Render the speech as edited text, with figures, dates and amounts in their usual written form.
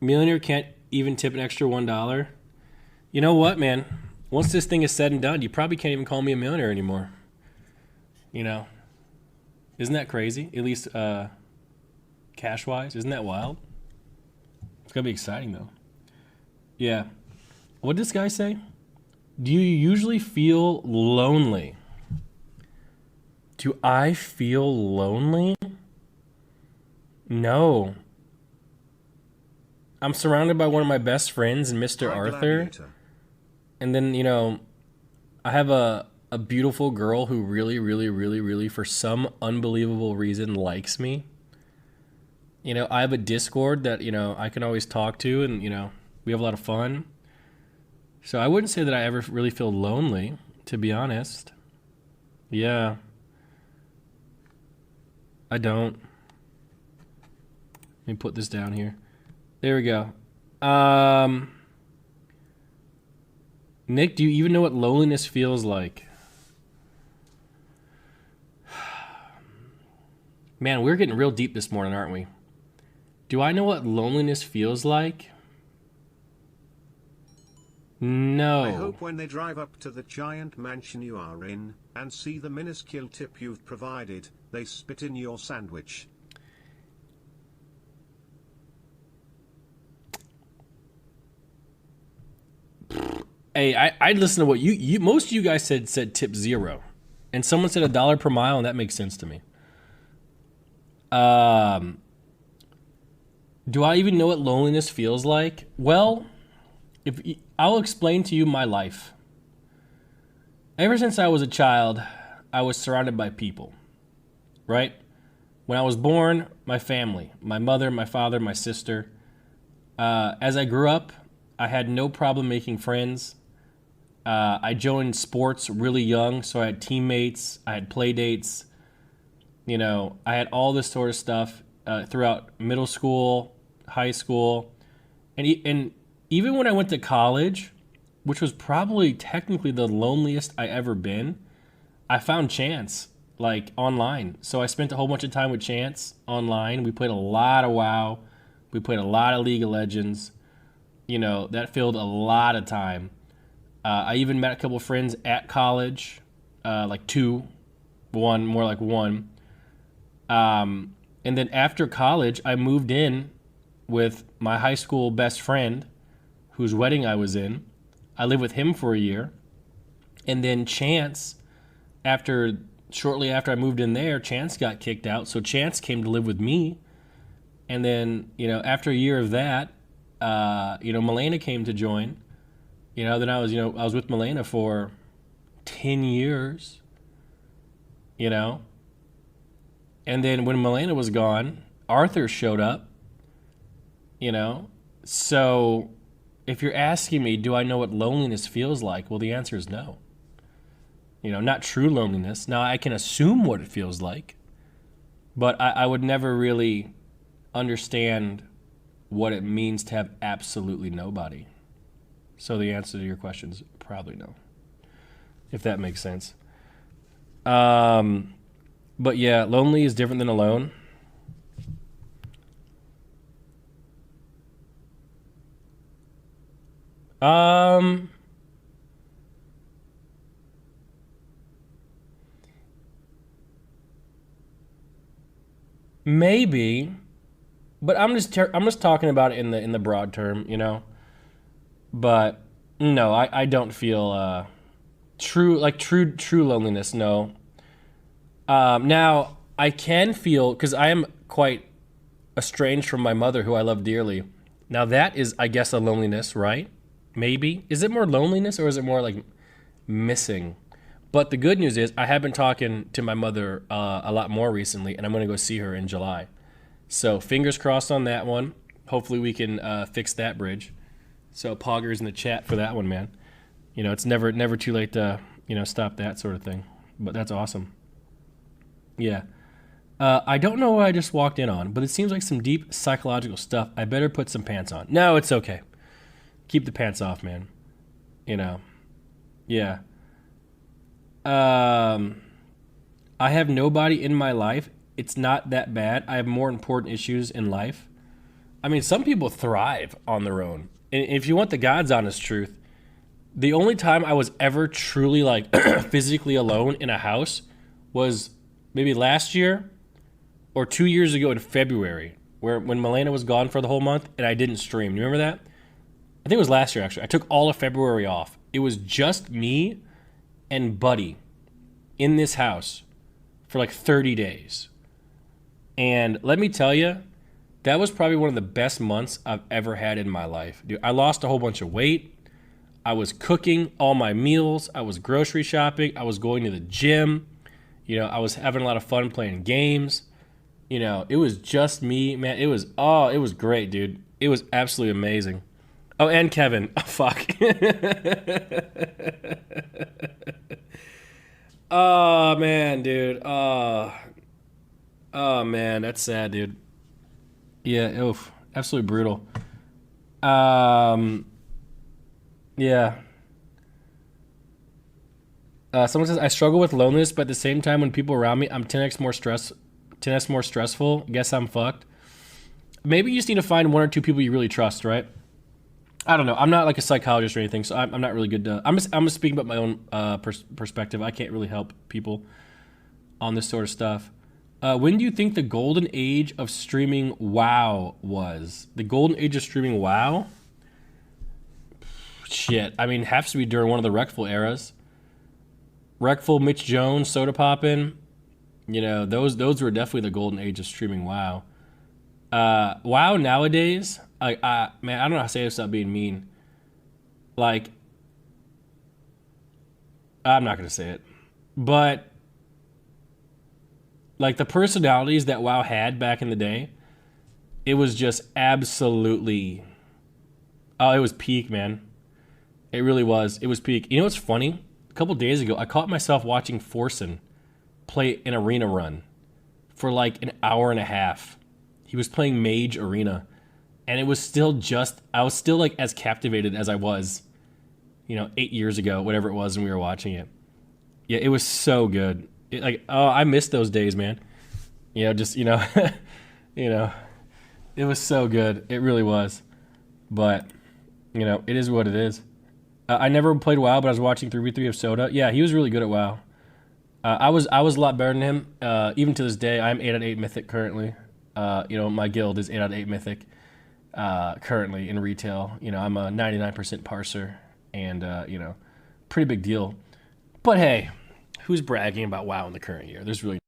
Millionaire can't even tip an extra $1. You know what, man? Once this thing is said and done, you probably can't even call me a millionaire anymore. You know, isn't that crazy? At least cash wise, isn't that wild? It's gonna be exciting though. Yeah. What did this guy say? Do you usually feel lonely? Do I feel lonely? No. I'm surrounded by one of my best friends, Mr. Hi, Arthur. Gladiator. And then, I have a beautiful girl who really, really, really, really, for some unbelievable reason, likes me. I have a Discord that, I can always talk to, and, we have a lot of fun. So I wouldn't say that I ever really feel lonely, to be honest. Yeah, I don't. Let me put this down here. There we go. Nick, do you even know what loneliness feels like? Man, we're getting real deep this morning, aren't we? Do I know what loneliness feels like? No. I hope when they drive up to the giant mansion you are in, and see the minuscule tip you've provided, they spit in your sandwich. Hey, I'd listen to what you most of you guys said tip zero. And someone said $1 per mile, and that makes sense to me. Do I even know what loneliness feels like? Well, I'll explain to you my life. Ever since I was a child, I was surrounded by people, right? When I was born, my family, my mother, my father, my sister. As I grew up, I had no problem making friends. I joined sports really young, so I had teammates, I had play dates. I had all this sort of stuff throughout middle school, high school, and even when I went to college, which was probably technically the loneliest I ever been, I found Chance like online. So I spent a whole bunch of time with Chance online. We played a lot of WoW. We played a lot of League of Legends. That filled a lot of time. I even met a couple of friends at college, like two, one, more like one. And then after college, I moved in with my high school best friend, whose wedding I was in. I lived with him for a year. And then Chance, shortly after I moved in there, Chance got kicked out. So Chance came to live with me. And then, after a year of that, Milena came to join. Then I was with Milena for 10 years, And then when Milena was gone, Arthur showed up, So if you're asking me, do I know what loneliness feels like? Well, the answer is no. Not true loneliness. Now, I can assume what it feels like, but I would never really understand what it means to have absolutely nobody. So the answer to your question is probably no, if that makes sense. But yeah, lonely is different than alone. Maybe, but I'm just talking about it in the broad term. But no, I don't feel true loneliness. No. Now I can feel, because I am quite estranged from my mother, who I love dearly. Now that is, I guess, a loneliness, right? Maybe. Is it more loneliness, or is it more like missing? But the good news is I have been talking to my mother a lot more recently, and I'm going to go see her in July. So fingers crossed on that one. Hopefully we can fix that bridge. So poggers in the chat for that one, man. It's never too late to stop that sort of thing. But that's awesome. Yeah. I don't know what I just walked in on, but it seems like some deep psychological stuff. I better put some pants on. No, it's okay. Keep the pants off, man. Yeah. I have nobody in my life. It's not that bad. I have more important issues in life. I mean, some people thrive on their own. And if you want the God's honest truth, the only time I was ever truly like physically alone in a house was maybe last year or 2 years ago in February, where when Milena was gone for the whole month and I didn't stream. You remember that? I think it was last year actually. I took all of February off. It was just me and Buddy in this house for like 30 days. And let me tell you, that was probably one of the best months I've ever had in my life. Dude, I lost a whole bunch of weight. I was cooking all my meals. I was grocery shopping. I was going to the gym. You know, I was having a lot of fun playing games. You know, it was just me, man. It was great, dude. It was absolutely amazing. Oh, and Kevin. Oh, fuck. Oh, man, dude. Oh, man, that's sad, dude. Yeah, oof. Absolutely brutal. Yeah. Someone says, I struggle with loneliness, but at the same time, when people around me, I'm 10x more stressful. Guess I'm fucked. Maybe you just need to find one or two people you really trust, right? I don't know. I'm not like a psychologist or anything, so I'm not really good to. I'm just speaking about my own perspective. I can't really help people on this sort of stuff. When do you think the golden age of streaming WoW was? The golden age of streaming WoW? Shit. I mean, it has to be during one of the Reckful eras. Reckful, Mitch Jones, Soda Poppin'. You know, those were definitely the golden age of streaming WoW. WoW nowadays, man, I don't know how to say this without being mean. Like, I'm not going to say it. But, like, the personalities that WoW had back in the day, it was just absolutely... Oh, it was peak, man. It really was. It was peak. You know what's funny? A couple days ago, I caught myself watching Forsen play an arena run for like an hour and a half. He was playing Mage Arena, and it was still just... I was still like as captivated as I was, 8 years ago, whatever it was when we were watching it. Yeah, it was so good. I miss those days, man. It was so good. It really was. But, it is what it is. I never played WoW, but I was watching 3v3 of Soda. Yeah, he was really good at WoW. I was a lot better than him. Even to this day, I'm 8 out of 8 Mythic currently. My guild is 8 out of 8 Mythic currently in retail. I'm a 99% parser and, pretty big deal. But hey, who's bragging about WoW in the current year? There's really